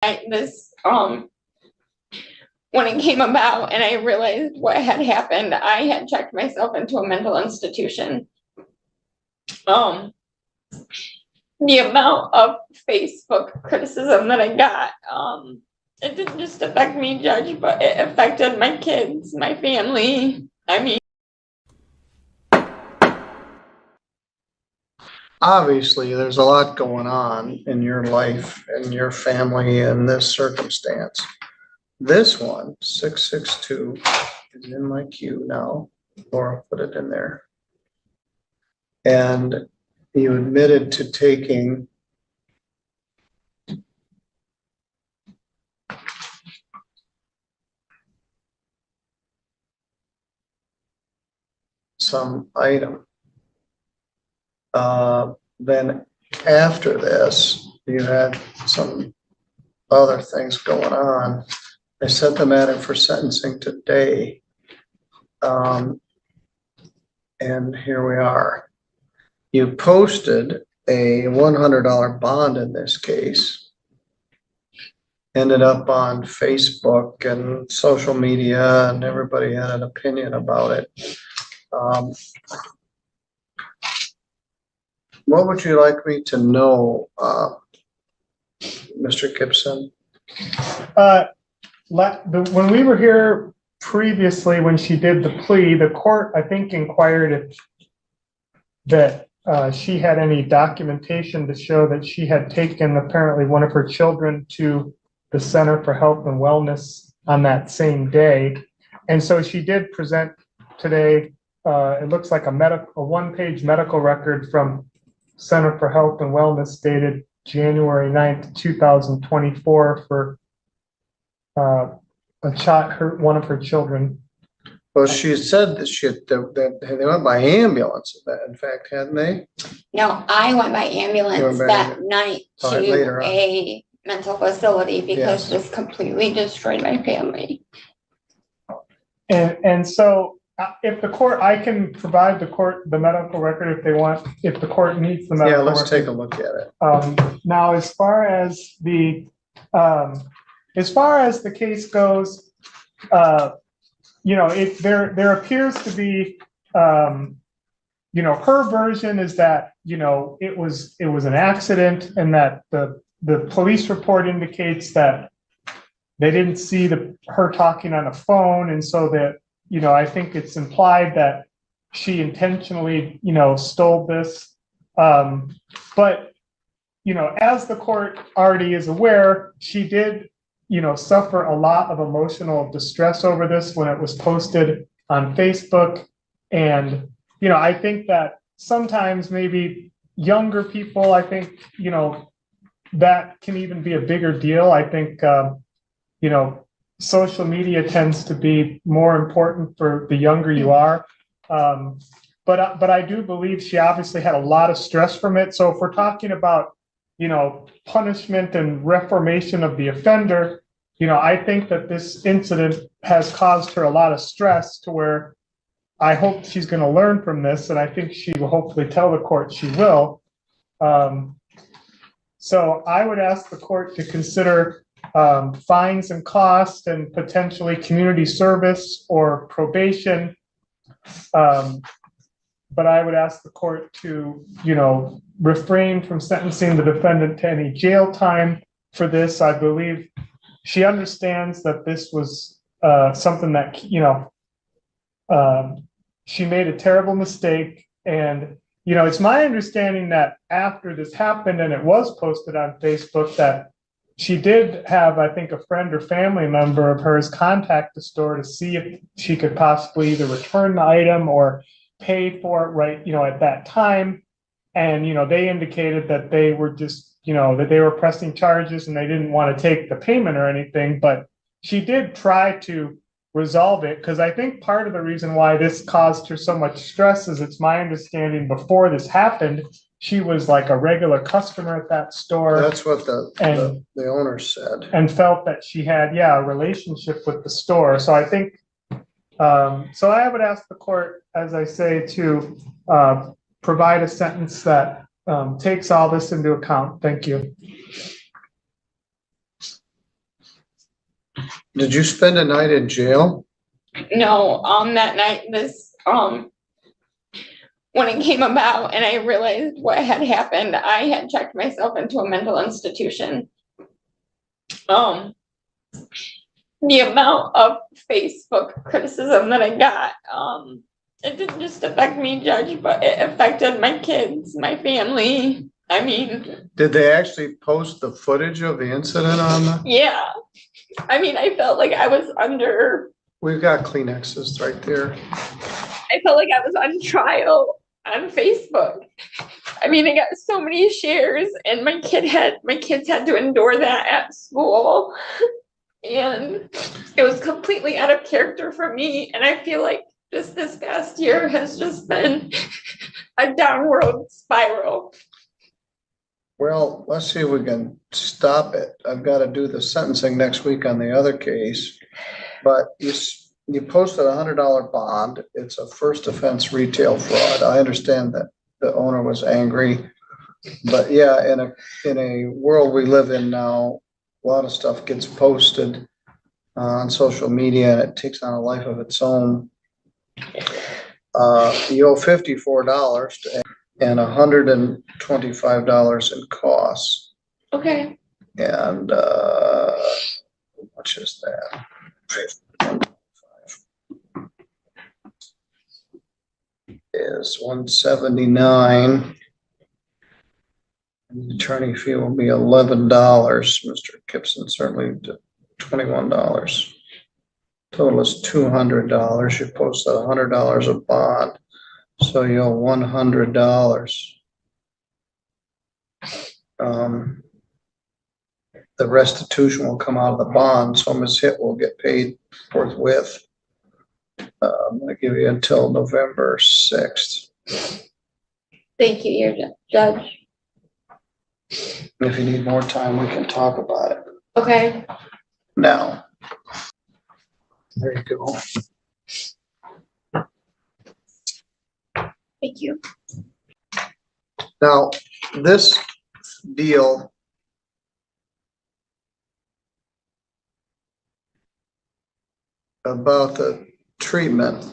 When it came about and I realized what had happened, I had checked myself into a mental institution. The amount of Facebook criticism that I got, it didn't just affect me, Judge, but it affected my kids, my family. I mean, obviously, there's a lot going on in your life and your family in this circumstance. This one, 662, is in my queue now. Laura put it in there. And you admitted to taking some item. Then after this, you had some other things going on. I set the matter for sentencing today. And here we are. You posted a $100 bond in this case. Ended up on Facebook and social media, and everybody had an opinion about it. What would you like me to know, Mr. Gibson? When we were here previously, when she did the plea, the court, I think, inquired if that she had any documentation to show that she had taken apparently one of her children to the Center for Health and Wellness on that same day. And so she did present today, it looks like a one-page medical record from Center for Health and Wellness dated January 9th, 2024 for one of her children. Well, she said that they went by ambulance, in fact, hadn't they? No, I went by ambulance that night to a mental facility because this completely destroyed my family. And so if the court, I can provide the court the medical record if they want, if the court needs the medical record. Yeah, let's take a look at it. Now, as far as the case goes, there appears to be, her version is that, it was an accident, and that the police report indicates that they didn't see her talking on a phone. And so that, I think it's implied that she intentionally, stole this. But, as the court already is aware, she did, suffer a lot of emotional distress over this when it was posted on Facebook. And, I think that sometimes maybe younger people, I think, that can even be a bigger deal. I think, social media tends to be more important for the younger you are. But I do believe she obviously had a lot of stress from it. So if we're talking about, punishment and reformation of the offender, I think that this incident has caused her a lot of stress to where I hope she's going to learn from this. And I think she will hopefully tell the court she will. So I would ask the court to consider fines and costs and potentially community service or probation. But I would ask the court to, refrain from sentencing the defendant to any jail time for this. I believe she understands that this was something that, she made a terrible mistake. And, it's my understanding that after this happened and it was posted on Facebook, that she did have, I think, a friend or family member of hers contact the store to see if she could possibly either return the item or pay for it right, at that time. And, they indicated that they were just, that they were pressing charges and they didn't want to take the payment or anything. But she did try to resolve it, because I think part of the reason why this caused her so much stress is, it's my understanding, before this happened, she was like a regular customer at that store. That's what the owner said. And felt that she had, a relationship with the store. So I think, so I would ask the court, as I say, to provide a sentence that takes all this into account. Thank you. Did you spend a night in jail? No, that night, when it came about and I realized what had happened, I had checked myself into a mental institution. The amount of Facebook criticism that I got, it didn't just affect me, Judge, but it affected my kids, my family. I mean, Did they actually post the footage of the incident on the? yeah. I mean, I felt like I was under, We've got Kleenexes right there. I felt like I was on trial on Facebook. I mean, I got so many shares and my kids had to endure that at school. And it was completely out of character for me. And I feel like just this past year has just been a downward spiral. Well, let's see if we can stop it. I've got to do the sentencing next week on the other case. But you posted $100 bond. It's a first offense retail fraud. I understand that the owner was angry. But yeah, in a world we live in now, a lot of stuff gets posted on social media and it takes on a life of its own. You owe $54 and $125 in costs. Okay. And how much is that? Is $179. And the attorney fee will be $11. Mr. Gibson certainly did $21. Total is $200. You posted $100 of bond, so you owe $100. The restitution will come out of the bond, so Ms. Hitt will get paid forthwith. I'm going to give you until November 6th. Thank you, your judge. If you need more time, we can talk about it. Okay. Now, there you go. Thank you. Now, this deal about the treatment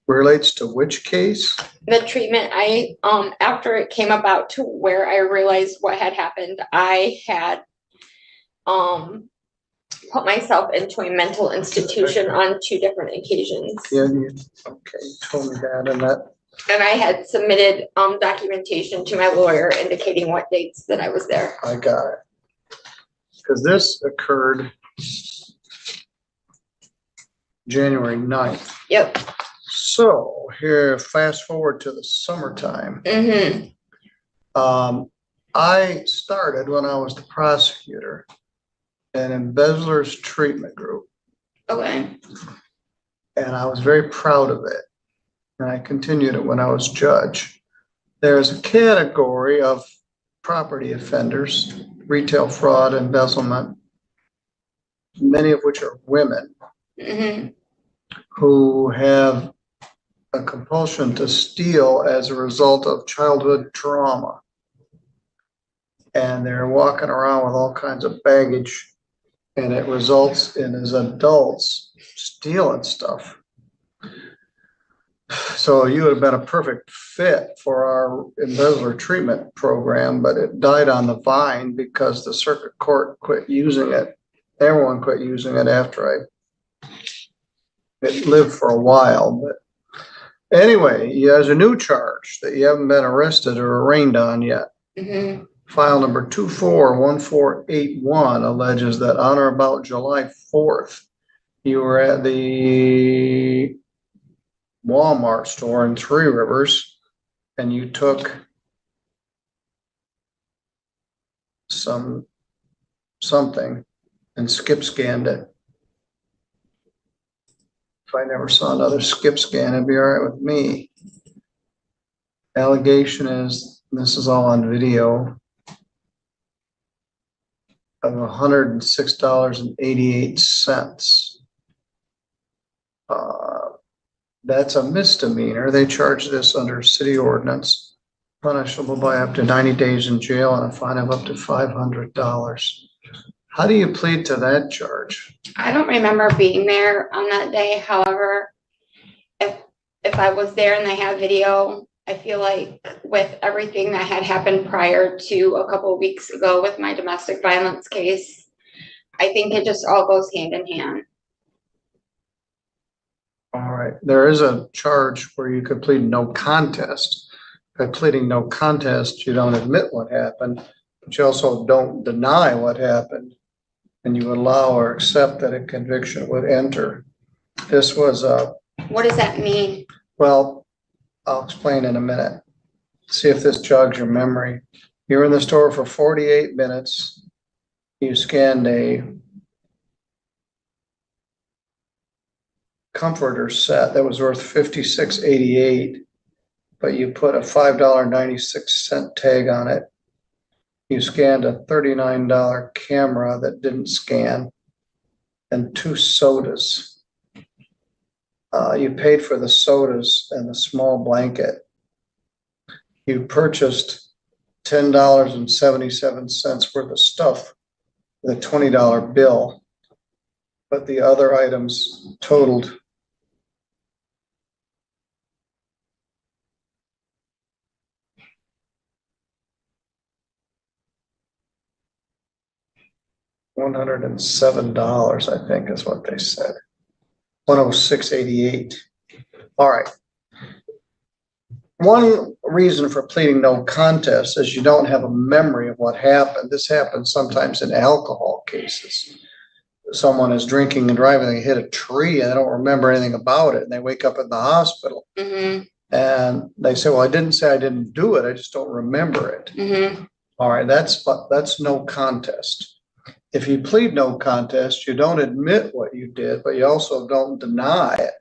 relates to which case? The treatment, after it came about to where I realized what had happened, I had put myself into a mental institution on 2 different occasions. Yeah, okay, you told me that, And I had submitted documentation to my lawyer indicating what dates that I was there. I got it. Because this occurred January 9th. Yep. So here, fast forward to the summertime. Mm-hmm. I started when I was the prosecutor an embezzlers treatment group. Okay. And I was very proud of it. And I continued it when I was judge. There's a category of property offenders, retail fraud, embezzlement, many of which are women. Mm-hmm. Who have a compulsion to steal as a result of childhood trauma. And they're walking around with all kinds of baggage, and it results in, as adults, stealing stuff. So you would have been a perfect fit for our embezzler treatment program, but it died on the vine because the circuit court quit using it. Everyone quit using it after it lived for a while. But anyway, there's a new charge that you haven't been arrested or arraigned on yet. Mm-hmm. File number 241481 alleges that on or about July 4th, you were at the Walmart store in Three Rivers and you took something and skip scanned it. If I never saw another skip scan, it'd be all right with me. Allegation is, this is all on video, of $106.88. That's a misdemeanor. They charge this under city ordinance, punishable by up to 90 days in jail and a fine of up to $500. How do you plead to that charge? I don't remember being there on that day. However, if I was there and they have video, I feel like with everything that had happened prior to a couple of weeks ago with my domestic violence case, I think it just all goes hand in hand. All right, there is a charge where you could plead no contest. By pleading no contest, you don't admit what happened, but you also don't deny what happened, and you allow or accept that a conviction would enter. This was a... What does that mean? Well, I'll explain in a minute. See if this jogs your memory. You were in the store for 48 minutes. You scanned a comforter set that was worth $56.88, but you put a $5.96 tag on it. You scanned a $39 camera that didn't scan, and 2 sodas. You paid for the sodas and the small blanket. You purchased $10.77 worth of stuff with a $20 bill, but the other items totaled $107, I think is what they said. 106.88. All right. One reason for pleading no contest is you don't have a memory of what happened. This happens sometimes in alcohol cases. Someone is drinking and driving, they hit a tree and they don't remember anything about it, and they wake up in the hospital. Mm-hmm. And they say, well, I didn't say I didn't do it, I just don't remember it. Mm-hmm. All right, that's no contest. If you plead no contest, you don't admit what you did, but you also don't deny it.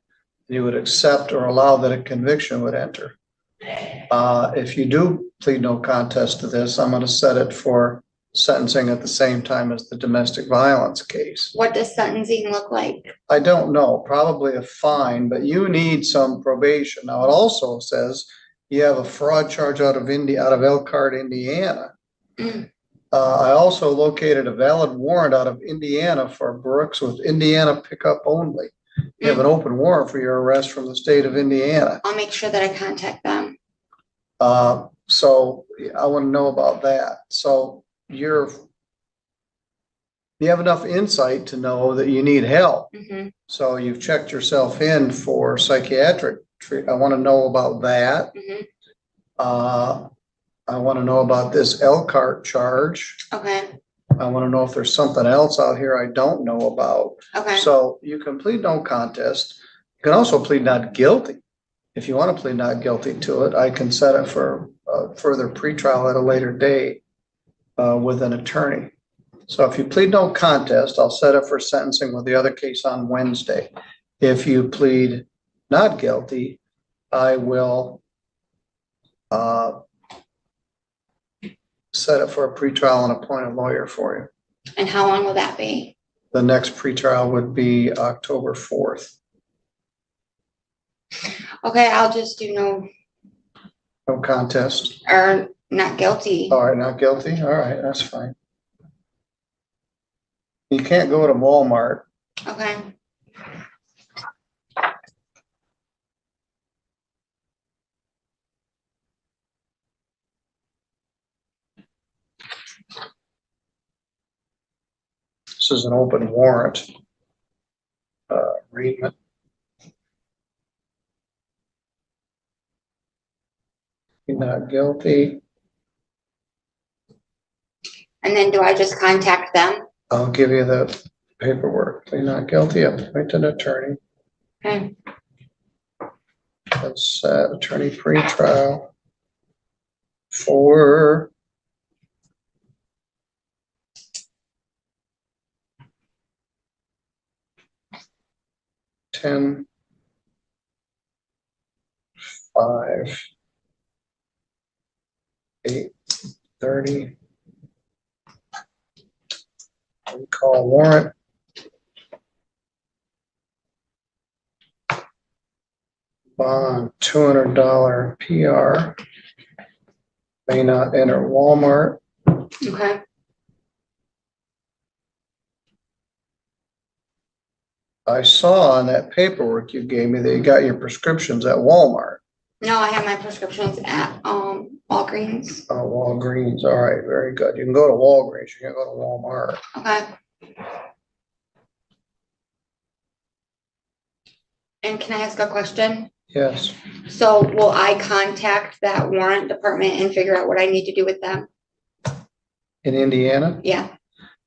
You would accept or allow that a conviction would enter. If you do plead no contest to this, I'm going to set it for sentencing at the same time as the domestic violence case. What does sentencing look like? I don't know, probably a fine, but you need some probation. Now, it also says you have a fraud charge out of Elkhart, Indiana. Mm. I also located a valid warrant out of Indiana for Brooks with Indiana pickup only. You have an open warrant for your arrest from the state of Indiana. I'll make sure that I contact them. So I want to know about that. So you have enough insight to know that you need help. Mm-hmm. So you've checked yourself in for psychiatric treatment. I want to know about that. Mm-hmm. I want to know about this Elkhart charge. Okay. I want to know if there's something else out here I don't know about. Okay. So you can plead no contest. You can also plead not guilty. If you want to plead not guilty to it, I can set it for further pretrial at a later date with an attorney. So if you plead no contest, I'll set it for sentencing with the other case on Wednesday. If you plead not guilty, I will set it for a pretrial and appoint a lawyer for you. And how long will that be? The next pretrial would be October 4th. Okay, I'll just do no contest. or not guilty. All right, not guilty. All right, that's fine. You can't go to Walmart. Okay. This is an open warrant. Arraignment. You're not guilty. And then do I just contact them? I'll give you the paperwork. You're not guilty. Appoint an attorney. Okay. That's attorney pretrial for $10, $5, $8:30. Call warrant. Bond $200 PR. May not enter Walmart. Okay. I saw on that paperwork you gave me that you got your prescriptions at Walmart. No, I have my prescriptions at, Walgreens. Oh, Walgreens, all right, very good. You can go to Walgreens, you can't go to Walmart. Okay. And can I ask a question? Yes, So will I contact that warrant department and figure out what I need to do with them? in Indiana? Yeah,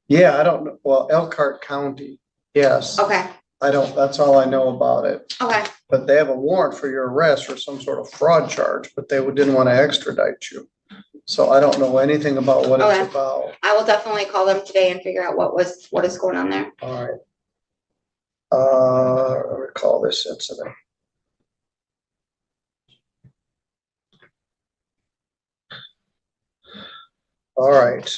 Yeah, I don't, know. Well, Elkhart County, yes. okay, I don't, that's all I know about it. okay, But they have a warrant for your arrest for some sort of fraud charge, but they didn't want to extradite you. So I don't know anything about what Okay. it's about. I will definitely call them today and figure out what is going on there. All right. I recall this incident. All right.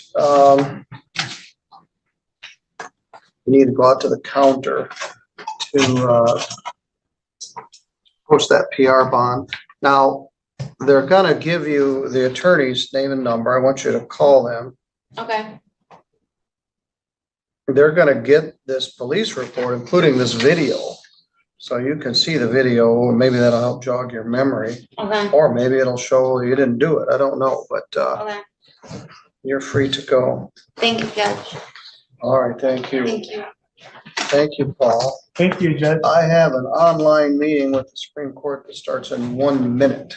We need to go out to the counter to post that PR bond. Now, they're gonna give you the attorney's name and number. I want you to call them. Okay, They're gonna get this police report, including this video. So you can see the video, and maybe that'll help jog your memory, okay, or maybe it'll show you didn't do it. I don't know, but okay. you're free to go. Thank you, Judge. All right, thank you. Thank you. Thank you, Paul. Thank you, Judge. I have an online meeting with the Supreme Court that starts in 1 minute.